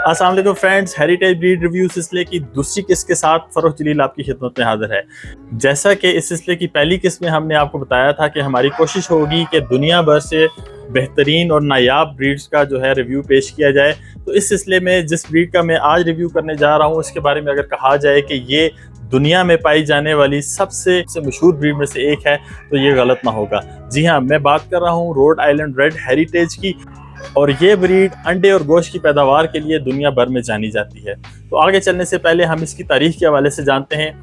अस्सलाम वालेकुम friends, heritage breed review सिलसिले की दूसरी किस्त के साथ फरोह जलील आपकी खिदमत में हाजिर है। जैसा कि इस सिलसिले की पहली किस्त में हमने आपको बताया था कि हमारी कोशिश होगी कि दुनिया भर से बेहतरीन और नायाब ब्रीड्स का जो है रिव्यू पेश किया जाए। तो इस सिलसिले में जिस ब्रीड का मैं आज रिव्यू करने जा रहा हूँ उसके बारे में अगर कहा जाए कि ये दुनिया में पाई जाने वाली सबसे मशहूर ब्रीड में से एक है तो ये गलत ना होगा। जी हाँ, मैं बात कर रहा हूँ रोड आइलैंड रेड हेरिटेज की। और ये ब्रीड अंडे और गोश्त की पैदावार के लिए दुनिया भर में जानी जाती है। तो आगे चलने से पहले हम इसकी तारीख के हवाले से जानते हैं।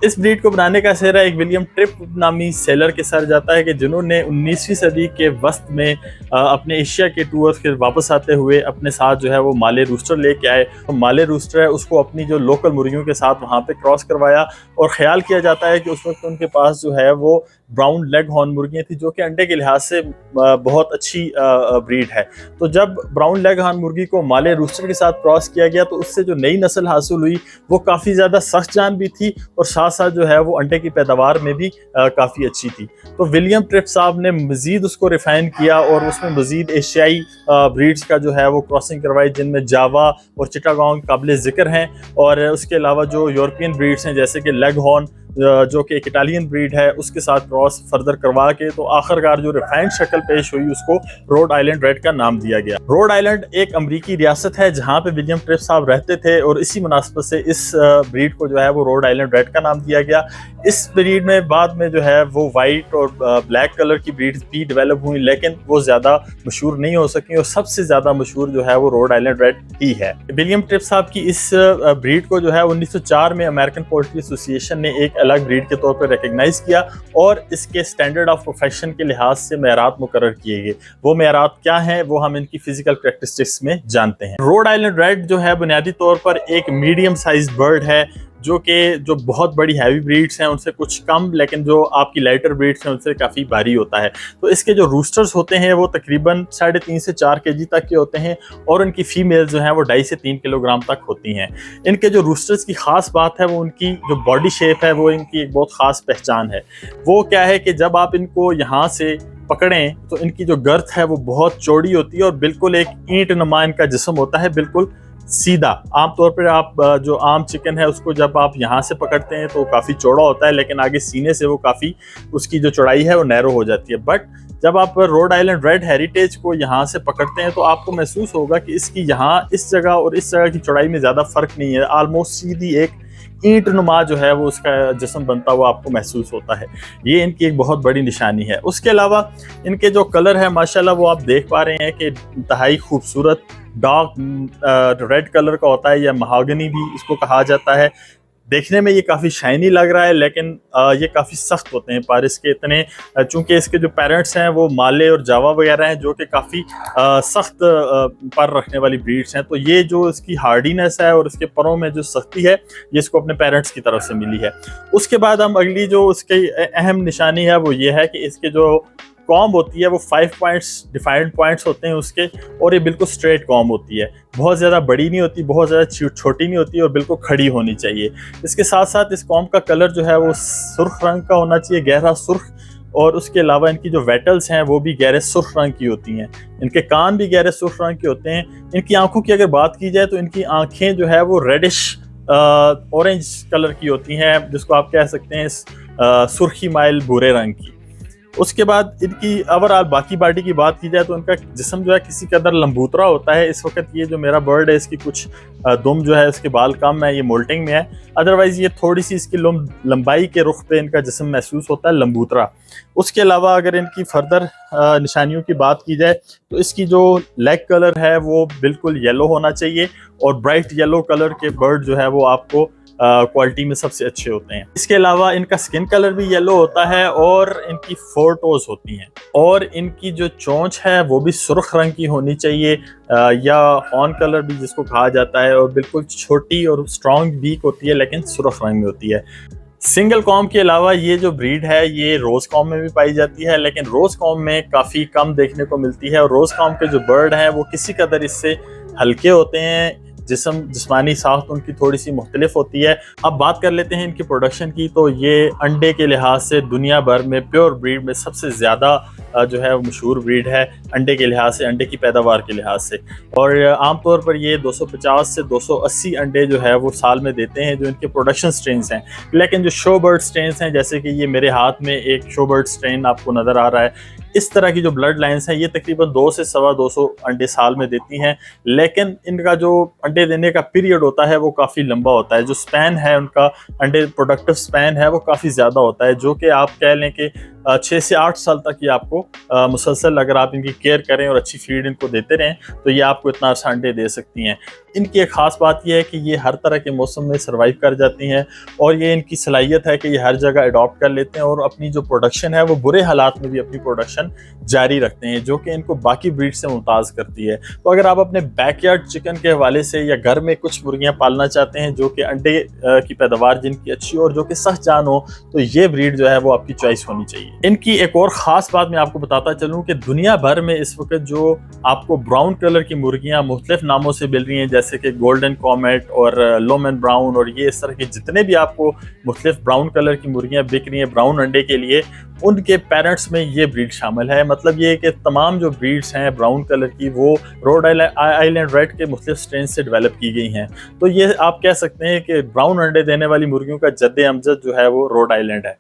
इस ब्रीड को बनाने का सेहरा एक विलियम ट्रिप नामी सेलर के सर जाता है कि जिन्होंने 19वीं सदी के वस्त में अपने एशिया के टूर्स के वापस आते हुए अपने साथ जो है वो माले रूस्टर लेके आए। तो माले रूस्टर है उसको अपनी जो लोकल मुर्गियों के साथ वहाँ पे क्रॉस करवाया और ख्याल किया जाता है कि उस वक्त उनके पास जो है वो ब्राउन लेग हॉर्न मुर्गियाँ थी जो कि अंडे के लिहाज से बहुत अच्छी ब्रीड है। तो जब ब्राउन लेग हॉर्न मुर्गी को माले रूस्टर के साथ क्रॉस किया गया तो उससे जो नई नस्ल हासिल हुई वो काफ़ी ज़्यादा सख्त जान भी थी और साथ साथ जो है वो अंडे की पैदावार में भी काफ़ी अच्छी थी। तो विलियम ट्रिप साहब ने मज़ीद उसको रिफाइन किया और उसमें मज़ीद एशियाई ब्रीड्स का जो है वो क्रॉसिंग करवाई, जिनमें जावा और चिटागोंग काबिल ज़िक्र हैं। और उसके अलावा जो यूरोपियन ब्रीड्स हैं जैसे कि लेग हॉर्न जो कि एक इटालियन ब्रीड है उसके साथ क्रॉस फर्दर करवा के तो आखिरकार जो रिफाइंड शक्ल पेश हुई उसको रोड आइलैंड रेड का नाम दिया गया। रोड आइलैंड एक अमरीकी रियासत है जहाँ पे विलियम ट्रिप साहब रहते थे और इसी मुनासबत से इस ब्रीड को जो है वो रोड आइलैंड रेड का नाम दिया गया। इस ब्रीड में बाद में जो है वो वाइट और ब्लैक कलर की ब्रीड भी डेवलप हुई लेकिन वो ज़्यादा मशहूर नहीं हो सकी और सबसे ज़्यादा मशहूर जो है वो रोड आइलैंड रेड ही है। विलियम ट्रिप साहब की इस ब्रीड को जो है 1904 में अमेरिकन पोल्ट्री एसोसिएशन ने एक अलग ब्रीड के तौर पर रिकग्नाइज किया और इसके स्टैंडर्ड ऑफ प्रोफेशन के लिहाज से मेयारात मुकर्रर किए गए। वो मेयारात क्या हैं वो हम इनकी फिजिकल कैरेक्टरिस्टिक्स में जानते हैं। रोड आइलैंड रेड जो है बुनियादी तौर पर एक मीडियम साइज बर्ड है जो बहुत बड़ी हैवी ब्रीड्स हैं उनसे कुछ कम, लेकिन जो आपकी लाइटर ब्रीड्स हैं उनसे काफ़ी भारी होता है। तो इसके जो रूस्टर्स होते हैं वो तकरीबन 3.5 से 4 kg तक के होते हैं और उनकी फीमेल जो हैं वो 2.5 से 3 किलोग्राम तक होती हैं। इनके जो रूस्टर्स की ख़ास बात है वो उनकी जो बॉडी शेप है वो इनकी एक बहुत ख़ास पहचान है। वो क्या है कि जब आप इनको यहाँ से पकड़ें तो इनकी जो गर्थ है वो बहुत चौड़ी होती है और बिल्कुल एक ईंट नुमा इनका जिस्म होता है, बिल्कुल सीधा। आमतौर पर आप जो आम चिकन है उसको जब आप यहाँ से पकड़ते हैं तो काफ़ी चौड़ा होता है लेकिन आगे सीने से वो काफ़ी उसकी जो चौड़ाई है वो नैरो हो जाती है। बट जब आप रोड आइलैंड रेड हेरिटेज को यहाँ से पकड़ते हैं तो आपको महसूस होगा कि इसकी यहाँ इस जगह और इस जगह की चौड़ाई में ज़्यादा फ़र्क नहीं है। आलमोस्ट सीधी एक ईंट नुमा जो है वो उसका जिस्म बनता हुआ आपको महसूस होता है। ये इनकी एक बहुत बड़ी निशानी है। उसके अलावा इनके जो कलर है माशाल्लाह वो आप देख पा रहे हैं कि इंतहाई खूबसूरत डार्क रेड कलर का होता है या महागनी भी इसको कहा जाता है। देखने में ये काफ़ी शाइनी लग रहा है लेकिन ये काफ़ी सख्त होते हैं पर इसके इतने, चूँकि इसके जो पेरेंट्स हैं वो माले और जावा वगैरह हैं जो कि काफ़ी सख्त पर रखने वाली ब्रीड्स हैं। तो ये जो इसकी हार्डीनेस है और इसके परों में जो सख्ती है ये इसको अपने पेरेंट्स की तरफ से मिली है। उसके बाद हम अगली जो इसकी अहम निशानी है वो ये है कि इसके जो कॉम्ब होती है वो 5 पॉइंट्स डिफाइंड पॉइंट्स होते हैं उसके, और ये बिल्कुल स्ट्रेट कॉम्ब होती है, बहुत ज़्यादा बड़ी नहीं होती, बहुत ज़्यादा छोटी नहीं होती और बिल्कुल खड़ी होनी चाहिए। इसके साथ साथ इस कॉम्ब का कलर जो है वो सुर्ख रंग का होना चाहिए, गहरा सुर्ख। और उसके अलावा इनकी जो वेटल्स हैं वो भी गहरे सुर्ख रंग की होती हैं। इनके कान भी गहरे सुर्ख रंग के होते हैं। इनकी आंखों की अगर बात की जाए तो इनकी आंखें जो है वो रेडिश ऑरेंज कलर की होती हैं, जिसको आप कह सकते हैं सुर्खी माइल भूरे रंग की। उसके बाद इनकी ओवरऑल बाकी बॉडी की बात की जाए तो इनका जिस्म जो है किसी कदर लंबूतरा होता है। इस वक्त ये जो मेरा बर्ड है इसकी कुछ दुम जो है इसके बाल कम है, ये मोल्टिंग में है। अदरवाइज ये थोड़ी सी इसकी लंबाई के रुख पे इनका जिस्म महसूस होता है लंबूतरा। उसके अलावा अगर इनकी फर्दर निशानियों की बात की जाए तो इसकी जो लेग कलर है वो बिल्कुल येलो होना चाहिए और ब्राइट येलो कलर के बर्ड जो है वो आपको क्वालिटी में सबसे अच्छे होते हैं। इसके अलावा इनका स्किन कलर भी येलो होता है और इनकी 4 टोज होती हैं और इनकी जो चोंच है वो भी सुर्ख रंग की होनी चाहिए या हॉर्न कलर भी जिसको कहा जाता है, और बिल्कुल छोटी और स्ट्रॉन्ग बीक होती है लेकिन सुर्ख रंग में होती है। सिंगल कॉम के अलावा ये जो ब्रीड है ये रोज़ कॉम में भी पाई जाती है लेकिन रोज़ कॉम में काफ़ी कम देखने को मिलती है और रोज़ कॉम के जो बर्ड हैं वो किसी कदर इससे हल्के होते हैं, जिस्मानी साख्त उनकी थोड़ी सी मुख्तलिफ होती है। अब बात कर लेते हैं इनकी प्रोडक्शन की। तो ये अंडे के लिहाज से दुनिया भर में प्योर ब्रीड में सबसे ज़्यादा जो है वो मशहूर ब्रीड है अंडे के लिहाज से, अंडे की पैदावार के लिहाज से। और आमतौर पर ये 250 से 280 अंडे जो है वो साल में देते हैं, जो इनके प्रोडक्शन स्ट्रेन्स हैं। लेकिन जो शो बर्ड स्ट्रेन्स हैं, जैसे कि ये मेरे हाथ में एक शो बर्ड स्ट्रेन आपको नज़र आ रहा है, इस तरह की जो ब्लड लाइन्स हैं ये तकरीबन 2 से सवा 200 अंडे साल में देती हैं। लेकिन इनका जो अंडे देने का पीरियड होता है वो काफ़ी लंबा होता है। जो स्पैन है उनका, अंडे प्रोडक्टिव स्पैन है, वो काफ़ी ज़्यादा होता है, जो कि आप कह लें कि 6 से 8 साल तक ये आपको मुसलसल अगर आप इनकी केयर करें और अच्छी फीड इनको देते रहें तो ये आपको इतना अर्सा अंडे दे सकती हैं। इनकी एक ख़ास बात यह है कि ये हर तरह के मौसम में सर्वाइव कर जाती हैं और ये इनकी सलाहियत है कि ये हर जगह अडॉप्ट कर लेते हैं और अपनी जो प्रोडक्शन है वो बुरे हालात में भी अपनी प्रोडक्शन जारी रखते हैं, जो कि इनको बाकी ब्रीड से मुमताज़ करती है। तो अगर आप अपने बैकयार्ड चिकन के हवाले से या घर में कुछ मुर्गियाँ पालना चाहते हैं जो कि अंडे की पैदावार जिनकी अच्छी और जो कि सख्त जान हो, तो ये ब्रीड जो है वो आपकी चॉइस होनी चाहिए। इनकी एक और ख़ास बात मैं आपको बताता चलूँ कि दुनिया भर में इस वक्त जो आपको ब्राउन कलर की मुर्गियाँ मुख्तलिफ नामों से मिल रही हैं, जैसे कि गोल्डन कॉमेट और लोमन ब्राउन और ये इस तरह के जितने भी आपको मुख्तलिफ ब्राउन कलर की मुर्गियाँ बिक रही हैं ब्राउन अंडे के लिए, उनके पेरेंट्स में ये ब्रीड शामिल है। मतलब ये कि तमाम जो ब्रीड्स हैं ब्राउन कलर की वो रोड आइलैंड रेड के मुख्तलिफ स्ट्रेन से डेवलप की गई हैं। तो ये आप कह सकते हैं कि ब्राउन अंडे देने वाली मुर्गियों का जद्दे अमजद जो है वो रोड आइलैंड है।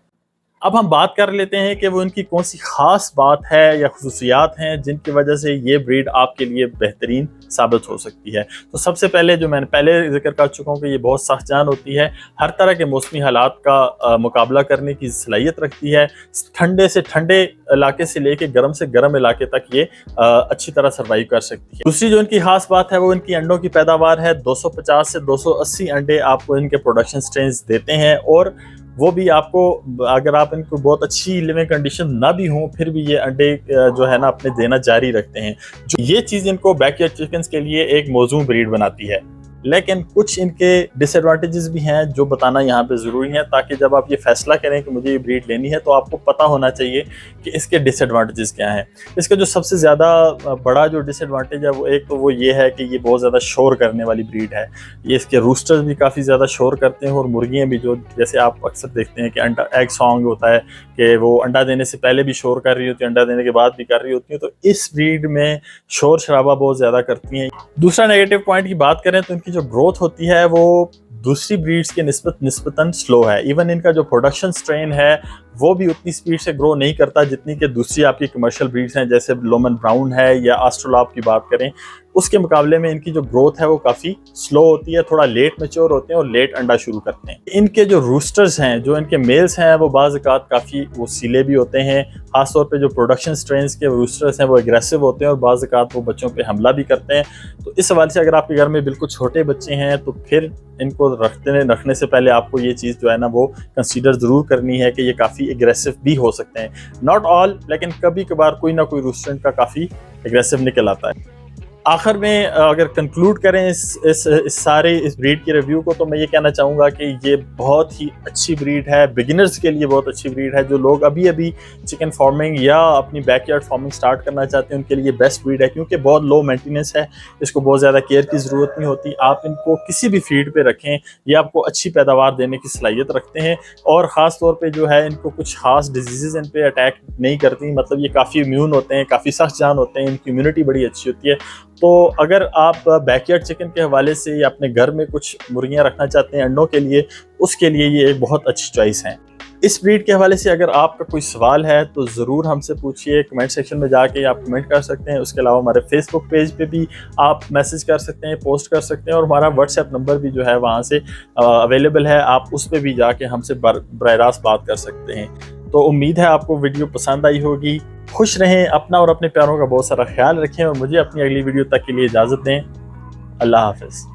अब हम बात कर लेते हैं कि वो इनकी कौन सी ख़ास बात है या खुसूसियात हैं जिनकी वजह से ये ब्रीड आपके लिए बेहतरीन साबित हो सकती है। तो सबसे पहले जो मैंने पहले जिक्र कर चुका हूँ कि ये बहुत सख्त जान होती है, हर तरह के मौसमी हालात का मुकाबला करने की सलाहियत रखती है। ठंडे से ठंडे इलाके से लेके गर्म से गर्म इलाके तक ये अच्छी तरह सर्वाइव कर सकती है। दूसरी जो इनकी खास बात है वो इनकी अंडों की पैदावार है। 250 से 280 अंडे आपको इनके प्रोडक्शन स्ट्रेन्स देते हैं और वो भी आपको, अगर आप इनको बहुत अच्छी लिविंग कंडीशन ना भी हों फिर भी ये अंडे जो है ना अपने देना जारी रखते हैं। जो ये चीज़ इनको बैकयार्ड चिकन्स के लिए एक मौजूद ब्रीड बनाती है। लेकिन कुछ इनके डिसएडवांटेजेस भी हैं जो बताना यहाँ पे ज़रूरी है, ताकि जब आप ये फैसला करें कि मुझे ये ब्रीड लेनी है तो आपको पता होना चाहिए कि इसके डिसएडवांटेजेस क्या हैं। इसका जो सबसे ज़्यादा बड़ा जो डिसएडवांटेज है वो एक तो वो ये है कि ये बहुत ज़्यादा शोर करने वाली ब्रीड है। ये इसके रूस्टर्स भी काफ़ी ज़्यादा शोर करते हैं और मुर्गियाँ भी, जो जैसे आप अक्सर देखते हैं कि अंडा एग सॉन्ग होता है कि वो अंडा देने से पहले भी शोर कर रही होती है, अंडा देने के बाद भी कर रही होती है, तो इस ब्रीड में शोर शराबा बहुत ज़्यादा करती हैं। दूसरा नेगेटिव पॉइंट की बात करें तो इनकी जो ग्रोथ होती है वो दूसरी ब्रीड्स के निस्बतन स्लो है। इवन इनका जो प्रोडक्शन स्ट्रेन है वो भी उतनी स्पीड से ग्रो नहीं करता जितनी कि दूसरी आपकी कमर्शियल ब्रीड्स हैं, जैसे लोमन ब्राउन है या ऑस्ट्रेलॉप की बात करें, उसके मुकाबले में इनकी जो ग्रोथ है वो काफ़ी स्लो होती है, थोड़ा लेट मैच्योर होते हैं और लेट अंडा शुरू करते हैं। इनके जो रूस्टर्स हैं, जो इनके मेल्स हैं, वो बाज़ औक़ात काफ़ी वो सीले भी होते हैं। ख़ासतौर पे जो प्रोडक्शन स्ट्रेन्स के रूस्टर्स हैं वो एग्रेसिव होते हैं और बाज़ औक़ात वो बच्चों पे हमला भी करते हैं। तो इस हवाले से अगर आपके घर में बिल्कुल छोटे बच्चे हैं तो फिर इनको रखने से पहले आपको ये चीज़ जो है ना वो कंसीडर ज़रूर करनी है कि ये काफ़ी एग्रेसिव भी हो सकते हैं। नॉट ऑल, लेकिन कभी कभार कोई ना कोई रूस्टर का काफ़ी एग्रेसिव निकल आता है। आखिर में अगर कंक्लूड करें इस ब्रीड की रिव्यू को, तो मैं ये कहना चाहूँगा कि ये बहुत ही अच्छी ब्रीड है, बिगिनर्स के लिए बहुत अच्छी ब्रीड है। जो लोग अभी अभी चिकन फार्मिंग या अपनी बैकयार्ड फार्मिंग स्टार्ट करना चाहते हैं उनके लिए बेस्ट ब्रीड है, क्योंकि बहुत लो मेंटेनेंस है, इसको बहुत ज़्यादा केयर की ज़रूरत नहीं होती। आप इनको किसी भी फीड पे रखें, ये आपको अच्छी पैदावार देने की सलाहियत रखते हैं और ख़ास तौर पे जो है इनको कुछ खास डिजीज़ इन पे अटैक नहीं करती। मतलब ये काफ़ी इम्यून होते हैं, काफ़ी सख्त जान होते हैं, इनकी इम्यूनिटी बड़ी अच्छी होती है। तो अगर आप बैकयार्ड चिकन के हवाले से या अपने घर में कुछ मुर्गियां रखना चाहते हैं अंडों के लिए, उसके लिए ये एक बहुत अच्छी चॉइस है। इस ब्रीड के हवाले से अगर आपका कोई सवाल है तो ज़रूर हमसे पूछिए, कमेंट सेक्शन में जाके आप कमेंट कर सकते हैं। उसके अलावा हमारे फेसबुक पेज पे भी आप मैसेज कर सकते हैं, पोस्ट कर सकते हैं और हमारा व्हाट्सएप नंबर भी जो है वहाँ से अवेलेबल है, आप उस पर भी जाके हमसे बराह रास्त बात कर सकते हैं। तो उम्मीद है आपको वीडियो पसंद आई होगी। खुश रहें, अपना और अपने प्यारों का बहुत सारा ख्याल रखें और मुझे अपनी अगली वीडियो तक के लिए इजाज़त दें। अल्लाह हाफ़िज़।